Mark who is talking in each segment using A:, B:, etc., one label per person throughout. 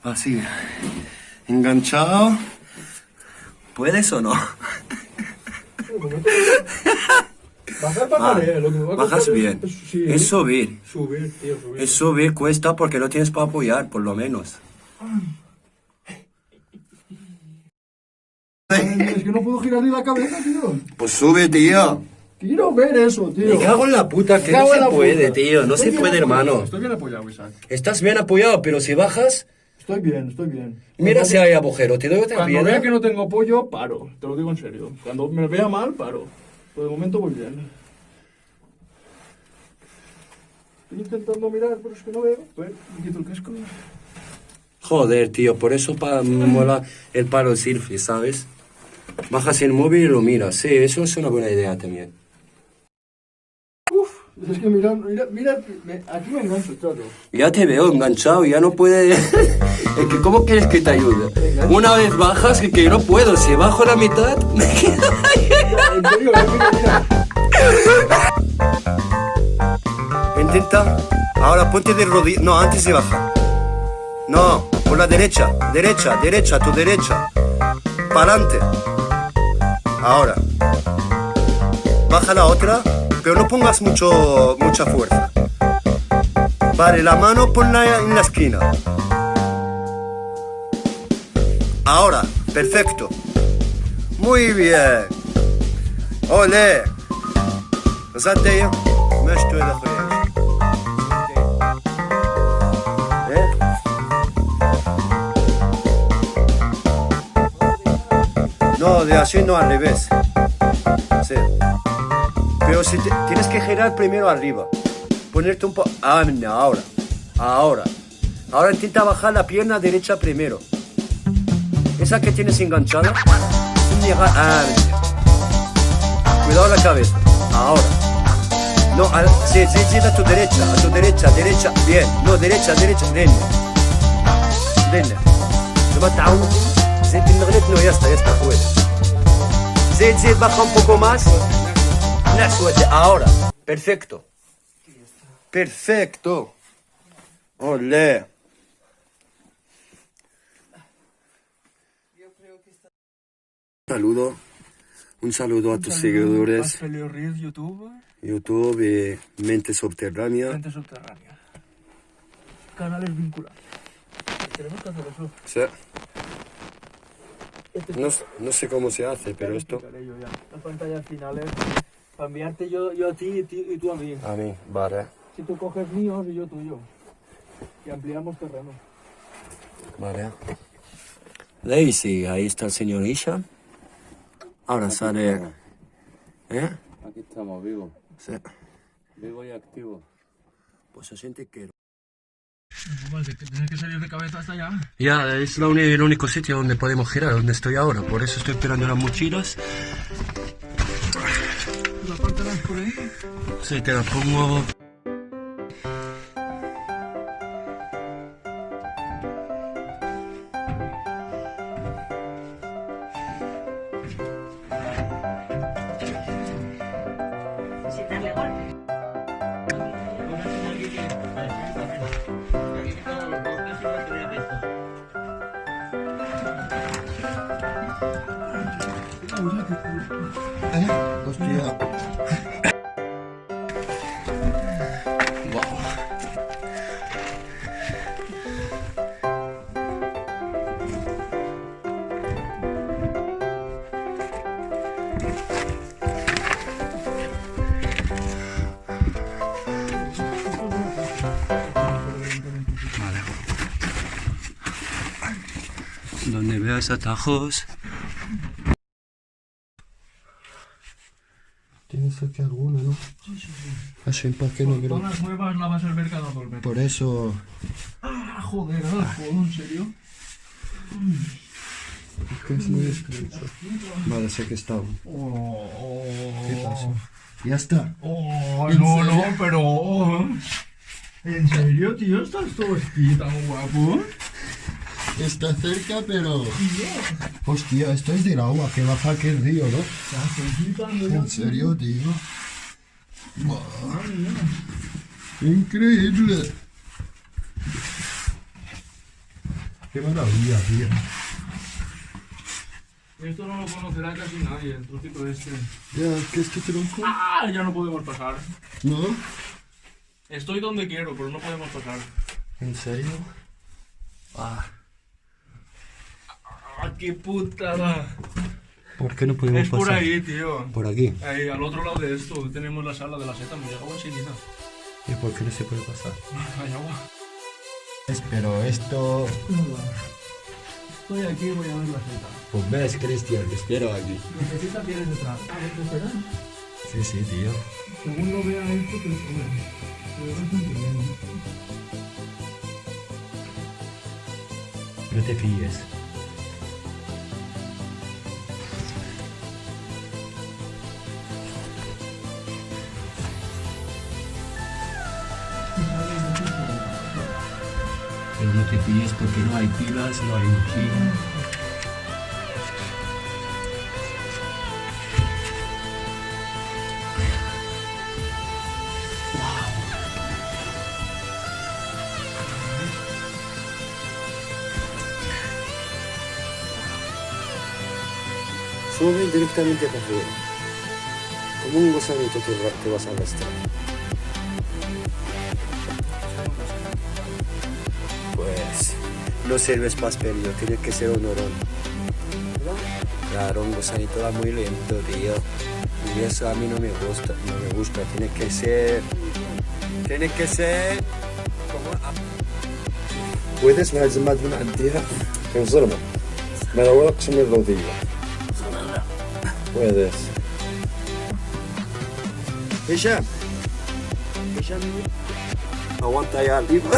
A: Así. Enganchado. ¿Puedes o no?
B: Bajar bajaré, lo que me va a
A: Bajas
B: costar
A: bien.
B: sí,
A: Es subir.
B: subir, tío, subir.
A: Es subir cuesta porque lo tienes para apoyar, por lo menos.
B: Es que no puedo girar ni la cabeza, tío.
A: Pues sube, tío.
B: Quiero ver eso, tío.
A: Me cago en la puta, que
B: Me
A: no
B: cago en
A: se
B: la
A: puede,
B: puta.
A: tío. No
B: Estoy
A: se
B: bien
A: puede,
B: apoyado,
A: hermano.
B: Estoy bien apoyado, Isaac.
A: Estás bien apoyado, pero si bajas,
B: Estoy bien, estoy bien.
A: mira si hay agujero. Te doy otra
B: Cuando
A: piedra.
B: vea que no tengo apoyo, paro. Te lo digo en serio. Cuando me vea mal, paro. Pero de momento voy bien. Estoy intentando mirar, pero es que no veo. A ver, me quito el casco.
A: Joder, tío, por eso mola el palo selfie, ¿sabes? Bajas el móvil y lo miras. Sí, eso es una buena idea también.
B: Uf, es que mira, aquí me engancho, chato.
A: Ya te veo enganchado, ya no puede... Es que, ¿cómo quieres que te ayude? Una vez bajas, que no puedo. Si bajo la mitad, me quedo ahí.
B: En serio, mira.
A: Intenta. Ahora ponte de rodillas. No, antes de bajar. No, por la derecha. Derecha, tu derecha. Para adelante. Ahora. Baja la otra, pero no pongas mucha fuerza. Vale, la mano ponla en la esquina. Ahora, perfecto. Muy bien. Ole. Zaten مش تقول اخويا No, de así no, al revés. Sí. Pero si tienes que girar primero arriba. Ponerte un poco... Ah, no, ahora. Ahora intenta bajar la pierna derecha primero. Esa que tienes enganchada. Ah, cuidado la cabeza. Ahora. No, sí, a tu derecha. Bien. No, derecha. Ven. لما تعود زيد النغلات no, ya está, puedes. زيد, baja un poco más. La suerte, ahora. Perfecto. Olé. Un saludo a tus seguidores. YouTube y Mente Subterránea.
B: Canales vinculados. Tenemos que hacer eso.
A: Sí. No sé cómo se hace, pero esto...
B: Yo ya. Las pantallas finales, para enviarte yo a ti y tú a mí.
A: A mí, vale.
B: Si tú coges míos y yo tuyo. Y ampliamos terreno.
A: Vale. Daisy, ahí está el señor Isha. Ahora aquí sale... Estamos.
C: Aquí estamos, vivo.
A: Sí.
C: Vivo y activo.
A: Pues se siente que...
B: Tienes que salir de cabeza hasta allá.
A: Ya, es el único sitio donde podemos girar, donde estoy ahora. Por eso estoy esperando las mochilas.
B: ¿La parte de por ahí?
A: Sí, te las pongo... Hostia. Wow. Vale. Donde veas atajos. Tienes aquí alguna, ¿no?
B: Sí.
A: Así para que no creo.
B: Zonas nuevas la vas a ver cada 2 metros.
A: Por eso.
B: Ah, joder, ¿en serio?
A: Es que es muy estrecho. Vale, sé que está. ¿Qué pasa? Ya está.
B: No, pero... ¿En serio, tío? ¿Estás todo aquí tan guapo?
A: Está cerca, pero... Hostia, esto es del agua que baja aquí el río, ¿no? ¿En serio, tío? Wow. Increíble.
B: Qué maravilla, tío.
D: Esto no lo conocerá casi nadie, el trocito este.
B: Ya, ¿qué es que tronco?
D: ¡Ah! Ya no podemos pasar.
B: ¿No?
D: Estoy donde quiero, pero no podemos pasar.
B: ¿En serio?
D: ¡Ah, qué putada!
B: ¿Por qué no podemos
D: Es por ahí, tío.
B: ¿Por aquí?
D: Ahí, al otro lado de esto, tenemos la sala de la seta. Me llega agua enseguida.
B: ¿Y por qué no se puede pasar?
D: Hay agua.
B: Pero esto...
D: Estoy aquí, voy a ver la seta.
B: Pues ves, Cristian, te espero aquí.
D: ¿Necesitas tienes detrás? Ah, ¿te esperas?
B: Sí, sí, tío.
D: Según lo vea esto, te lo pongo. Pero bastante bien.
B: No te fíes. Pero no te fíes porque no hay pilas, no hay mochila.
A: Sube directamente para arriba. Como un gusanito te vas a arrastrar. Pues no sirves para experimento, tiene que ser un orón. Claro, un gusanito va muy lento, tío. Y eso a mí no me gusta, tiene que ser como... Puedes más de una entidad. Conserva. Me la voy a comer el rodillo. Puedes. Hisham. Aguanta ya arriba.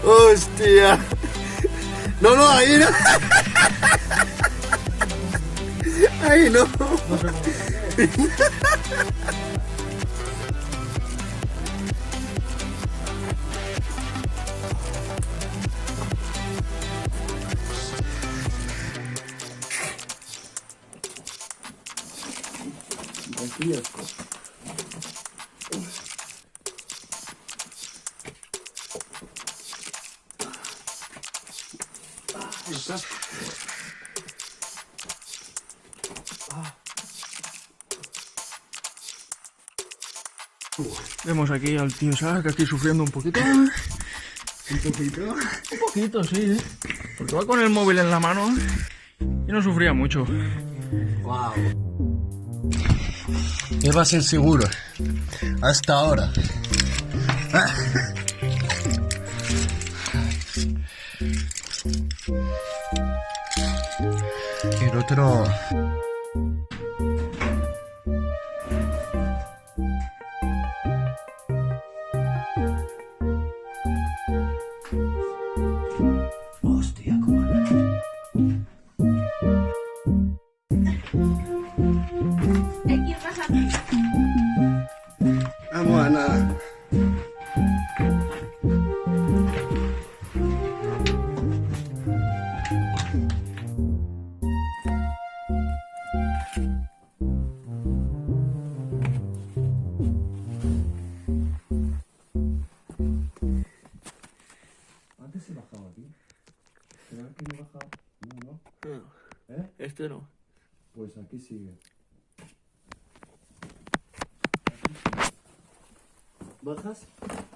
A: Hostia. No, ahí no. Ahí no.
D: Vemos aquí al tío Shark aquí sufriendo un poquito. ¿Un poquito? Un poquito, sí. Porque va con el móvil en la mano y no sufría mucho.
B: Wow. Ibas inseguro. Hasta ahora. El otro... Hostia, cómo
E: ¿Qué pasa?
A: Vamos, Ana.
B: Antes se bajaba aquí. ¿Será que no baja? No.
D: Este no.
B: Pues aquí sigue. ¿Bajas?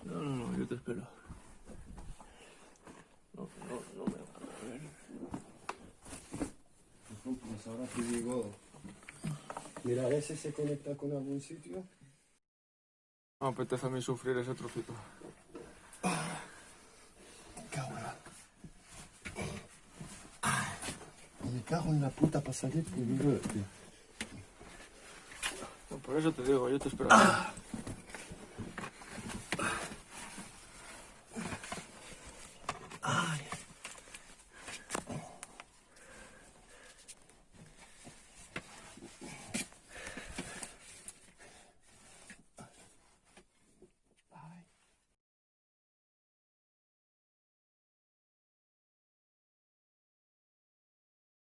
D: No, yo te espero. No me va a ver.
A: Pues ahora te digo. Mira, a ver si se conecta con algún sitio.
D: Me apetece a mí sufrir ese trocito.
A: Me cago en la puta para salir primero, tío.
D: No, por eso te digo, yo te espero.